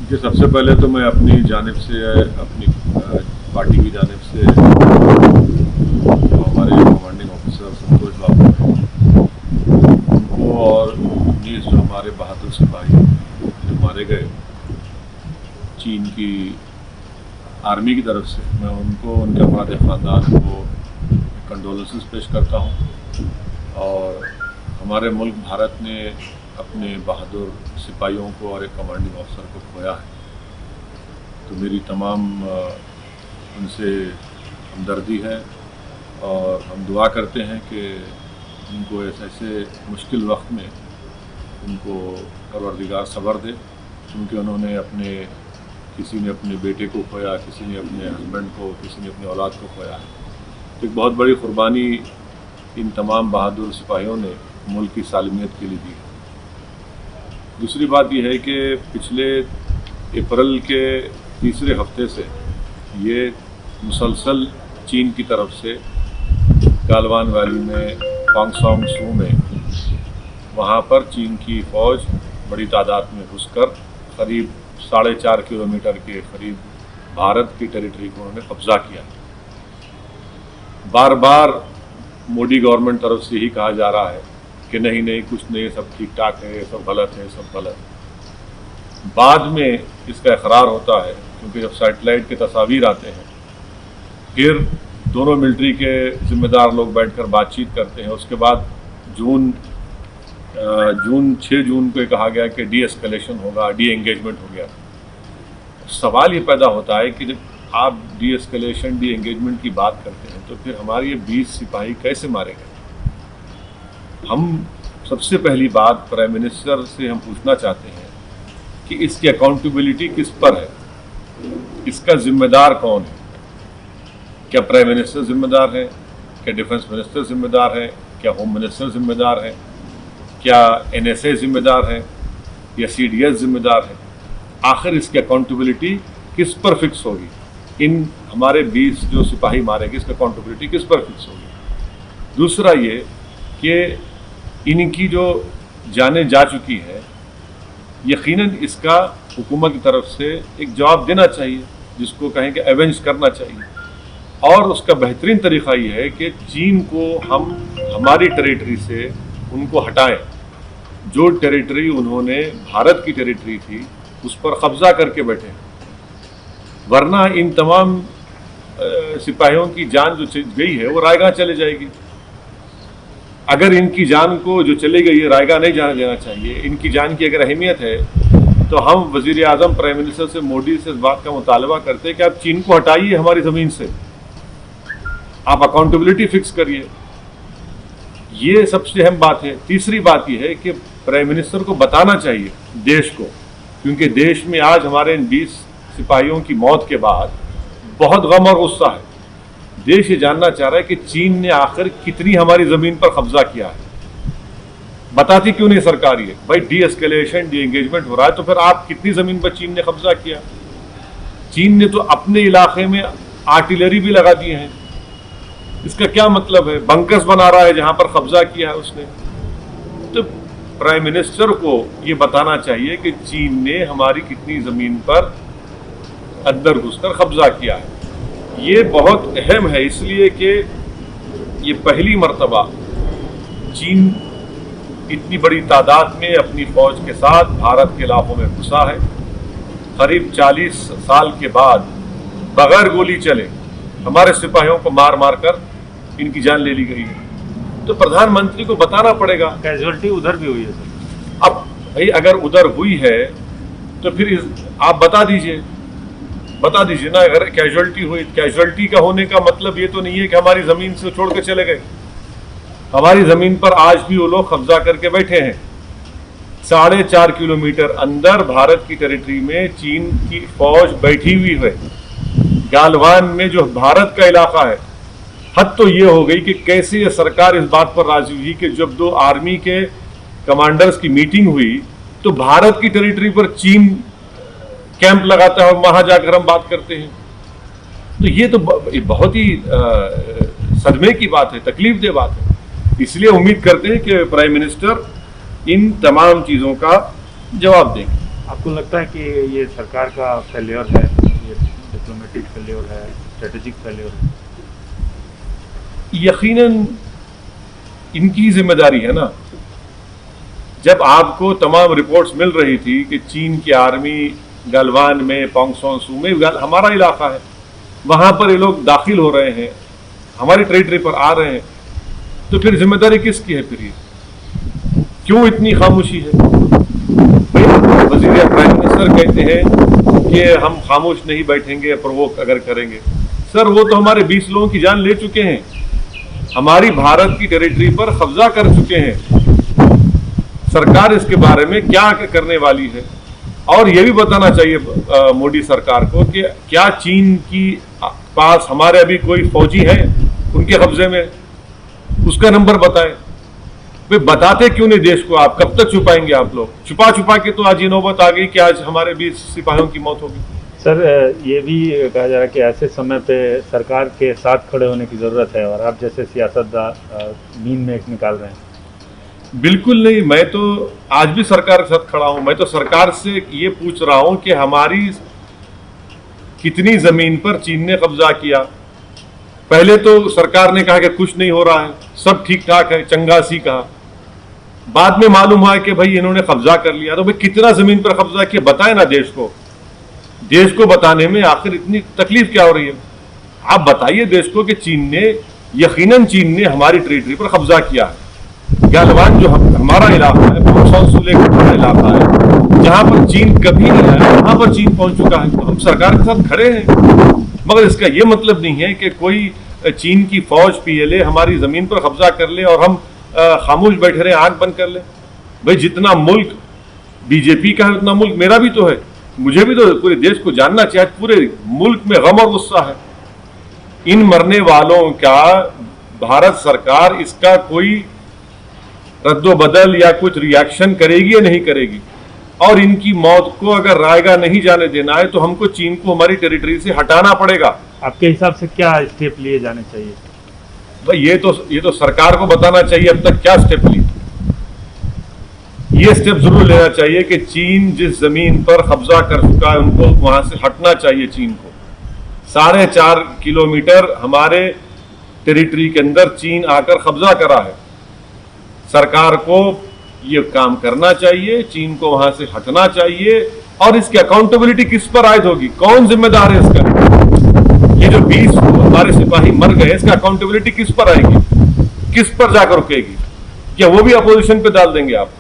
कि सबसे पहले तो मैं अपनी जानिब से, अपनी पार्टी की जानिब से हमारे कमांडिंग ऑफिसर संतोष बाबू हैं उनको और 19 जो हमारे बहादुर सिपाही जो मारे गए चीन की आर्मी की तरफ से, मैं उनको, उनके अपराध ख़ानदान को कंडोलेंसेस पेश करता हूँ। और हमारे मुल्क भारत ने अपने बहादुर सिपाहियों को और एक कमांडिंग ऑफिसर को खोया है, तो मेरी तमाम उनसे हमदर्दी है और हम दुआ करते हैं कि उनको ऐसे मुश्किल वक्त में उनको परवरदिगार सब्र दे, क्योंकि उन्होंने किसी ने अपने बेटे को खोया, किसी ने अपने हस्बैंड को, किसी ने अपनी औलाद को खोया है। तो एक बहुत बड़ी कुर्बानी इन तमाम बहादुर सिपाहियों ने मुल्क की सालमियत के लिए दी है। दूसरी बात यह है कि पिछले अप्रैल के तीसरे हफ्ते से ये मुसलसल चीन की तरफ से गालवान वैली में, पांगसोंग सू में, वहाँ पर चीन की फ़ौज बड़ी तादाद में घुसकर करीब 4.5 किलोमीटर के करीब भारत की टेरिटरी को उन्होंने कब्जा किया। बार बार मोदी गवर्नमेंट तरफ से ही कहा जा रहा है कि नहीं कुछ नहीं, सब ठीक ठाक है, सब गलत है, सब गलत है। बाद में इसका इकरार होता है, क्योंकि जब सैटेलाइट के तस्वीर आते हैं, फिर दोनों मिलिट्री के जिम्मेदार लोग बैठकर बातचीत करते हैं। उसके बाद 6 जून को कहा गया कि डी एस्केलेशन होगा, डी एंगेजमेंट हो गया। सवाल ये पैदा होता है कि जब आप डी एस्केलेशन, डी एंगेजमेंट की बात करते हैं, तो फिर हमारे ये 20 सिपाही कैसे मारे गए? हम सबसे पहली बात प्राइम मिनिस्टर से हम पूछना चाहते हैं कि इसकी अकाउंटेबिलिटी किस पर है, इसका जिम्मेदार कौन है? क्या प्राइम मिनिस्टर जिम्मेदार है? क्या डिफेंस मिनिस्टर जिम्मेदार है? क्या होम मिनिस्टर जिम्मेदार है? क्या NSA जिम्मेदार है या CDS जिम्मेदार है? आखिर इसकी अकाउंटेबिलिटी किस पर फिक्स होगी? इन हमारे 20 जो सिपाही मारे गए, इसकी अकाउंटेबिलिटी किस पर फिक्स होगी? दूसरा ये कि इनकी जो जानें जा चुकी है, यकीनन इसका हुकूमत की तरफ से एक जवाब देना चाहिए, जिसको कहें कि एवेंज करना चाहिए। और उसका बेहतरीन तरीक़ा ये है कि चीन को हम हमारी टेरिटरी से उनको हटाएं। जो टेरिटरी उन्होंने भारत की टेरिटरी थी, उस पर कब्जा करके बैठे, वरना इन तमाम सिपाहियों की जान जो गई है वो रायगा चले जाएगी। अगर इनकी जान को जो चली गई है रायगा नहीं जाने देना चाहिए। इनकी जान की अगर अहमियत है तो हम वज़ीर आज़म, प्राइम मिनिस्टर से, मोदी से इस बात का मुतालबा करते हैं कि आप चीन को हटाइए हमारी ज़मीन से, आप अकाउंटेबिलिटी फिक्स करिए। ये सबसे अहम बात है। तीसरी बात यह है कि प्राइम मिनिस्टर को बताना चाहिए देश को, क्योंकि देश में आज हमारे इन 20 सिपाहियों की मौत के बाद बहुत गम और गुस्सा है। देश ये जानना चाह रहा है कि चीन ने आखिर कितनी हमारी ज़मीन पर कब्जा किया है। बताती क्यों नहीं सरकार ये? भाई डी एस्केलेशन, डी एंगेजमेंट हो रहा है, तो फिर आप कितनी ज़मीन पर चीन ने कब्जा किया? चीन ने तो अपने इलाके में आर्टिलरी भी लगा दी है। इसका क्या मतलब है? बंकर्स बना रहा है जहां पर कब्जा किया है उसने। तो प्राइम मिनिस्टर को ये बताना चाहिए कि चीन ने हमारी कितनी ज़मीन पर अंदर घुसकर कब्जा किया है। ये बहुत अहम है, इसलिए कि ये पहली मर्तबा चीन इतनी बड़ी तादाद में अपनी फ़ौज के साथ भारत के इलाकों में घुसा है। करीब 40 साल के बाद बगैर गोली चले हमारे सिपाहियों को मार मार कर इनकी जान ले ली गई है। तो प्रधानमंत्री को बताना पड़ेगा। कैजुअलिटी उधर भी हुई है सर। अब भाई अगर उधर हुई है तो फिर आप बता दीजिए ना। अगर कैजुअलिटी हुई, कैजुअलिटी का होने का मतलब ये तो नहीं है कि हमारी ज़मीन से छोड़ के चले गए। हमारी ज़मीन पर आज भी वो लोग कब्जा करके बैठे हैं। 4.5 किलोमीटर अंदर भारत की टेरिटरी में चीन की फ़ौज बैठी हुई है। गालवान में जो भारत का इलाका है, हद तो ये हो गई कि कैसे ये सरकार इस बात पर राजी हुई कि जब 2 आर्मी के कमांडर्स की मीटिंग हुई तो भारत की टेरिटरी पर चीन कैंप लगाता है और वहां जाकर हम बात करते हैं। तो ये तो बहुत ही सदमे की बात है, तकलीफ दे बात है। इसलिए उम्मीद करते हैं कि प्राइम मिनिस्टर इन तमाम चीज़ों का जवाब देंगे। आपको लगता है कि ये सरकार का फेल्योर है, ये डिप्लोमेटिक फेल्योर है, स्ट्रेटेजिक फेल्योर है? यकीनन इनकी जिम्मेदारी है ना। जब आपको तमाम रिपोर्ट्स मिल रही थी कि चीन की आर्मी गलवान में, पोंगसोन सू में, हमारा इलाका है, वहां पर ये लोग दाखिल हो रहे हैं, हमारी टेरिटरी पर आ रहे हैं, तो फिर जिम्मेदारी किसकी है? फिर ये क्यों इतनी खामोशी है? वजीर प्राइम मिनिस्टर कहते हैं कि हम खामोश नहीं बैठेंगे, प्रोवोक अगर करेंगे। सर, वो तो हमारे 20 लोगों की जान ले चुके हैं, हमारी भारत की टेरिटरी पर कब्जा कर चुके हैं। सरकार इसके बारे में क्या करने वाली है? और ये भी बताना चाहिए मोदी सरकार को कि क्या चीन की पास हमारे अभी कोई फौजी है उनके कब्जे में? उसका नंबर बताएं। वे बताते क्यों नहीं देश को? आप कब तक छुपाएंगे? आप लोग छुपा छुपा के तो आज ये नौबत आ गई कि आज हमारे 20 सिपाहियों की मौत होगी। सर, ये भी कहा जा रहा है कि ऐसे समय पे सरकार के साथ खड़े होने की ज़रूरत है, और आप जैसे सियासतदान नींद में एक निकाल रहे हैं। बिल्कुल नहीं, मैं तो आज भी सरकार के साथ खड़ा हूं। मैं तो सरकार से ये पूछ रहा हूं कि हमारी कितनी जमीन पर चीन ने कब्जा किया। पहले तो सरकार ने कहा कि कुछ नहीं हो रहा है, सब ठीक ठाक है, चंगासी कहा। बाद में मालूम हुआ कि भाई इन्होंने कब्जा कर लिया। तो भाई कितना जमीन पर कब्जा किया बताए ना देश को। देश को बताने में आखिर इतनी तकलीफ क्या हो रही है? आप बताइए देश को कि चीन ने, यकीनन चीन ने हमारी टेरिटरी पर कब्जा किया है। गलवान जो हमारा इलाका है, पोंगसोन सू लेक हमारा इलाका है, जहां पर चीन कभी नहीं आया, वहां पर चीन पहुंच चुका है। तो हम सरकार के साथ खड़े हैं, मगर इसका यह मतलब नहीं है कि कोई चीन की फौज पीएलए हमारी जमीन पर कब्जा कर ले और हम खामोश बैठे रहे, आंख बंद कर ले। भाई जितना मुल्क बीजेपी का है उतना मुल्क मेरा भी तो है, मुझे भी तो पूरे देश को जानना चाहिए। पूरे मुल्क में गम और गुस्सा है। इन मरने वालों का भारत सरकार इसका कोई रद्दोबदल या कुछ रिएक्शन करेगी या नहीं करेगी? और इनकी मौत को अगर रायगा नहीं जाने देना है तो हमको चीन को हमारी टेरिटरी से हटाना पड़ेगा। आपके हिसाब से क्या स्टेप लिए जाने चाहिए? भाई ये तो सरकार को बताना चाहिए अब तक क्या स्टेप लिए। ये स्टेप जरूर लेना चाहिए कि चीन जिस जमीन पर कब्जा कर चुका है उनको वहां से हटना चाहिए। चीन को 4.5 किलोमीटर हमारे टेरिटरी के अंदर चीन आकर कब्जा करा है। सरकार को ये काम करना चाहिए, चीन को वहां से हटना चाहिए। और इसकी अकाउंटेबिलिटी किस पर आयद होगी? कौन जिम्मेदार है इसका? ये जो 20 हमारे सिपाही मर गए, इसका अकाउंटेबिलिटी किस पर आएगी? किस पर जाकर रुकेगी? क्या वो भी अपोजिशन पे डाल देंगे आप?